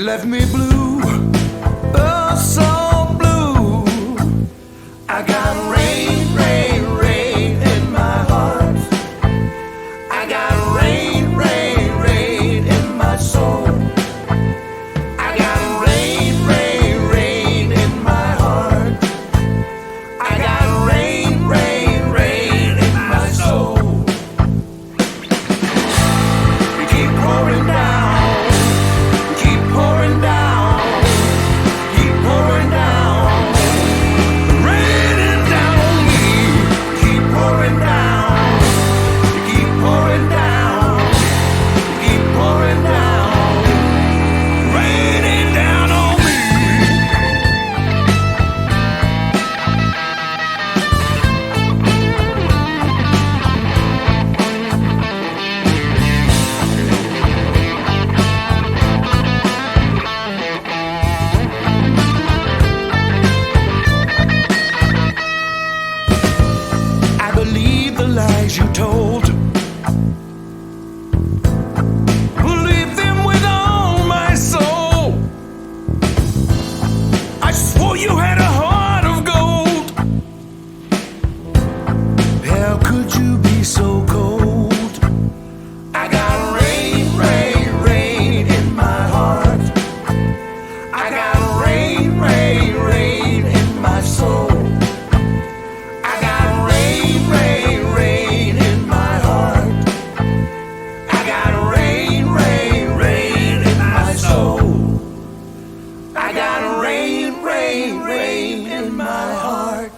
left me blue, oh so blue. I got rain, rain, rain in my heart. I got rain, rain, rain in my soul. I got rain, rain, rain in my heart. I got rain, rain, rain in my soul. You keep pouring down, keep pouring down, keep pouring down, raining down on me. Keep pouring down, you keep pouring down, you keep pouring down, raining down on me. I believe the lies you told. Believe them with all my soul. I swore you had a heart of gold. How could you be so cold? I got rain, rain, rain in my heart. I got rain, rain, rain in my soul. I got rain, rain, rain in my heart. I got rain, rain, rain in my soul. I got rain, rain, rain in my heart.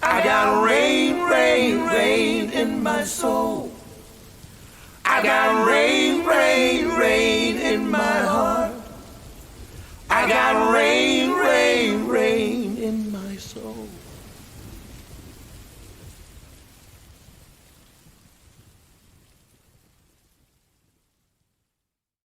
I got rain, rain, rain in my soul. I got rain, rain, rain in my heart.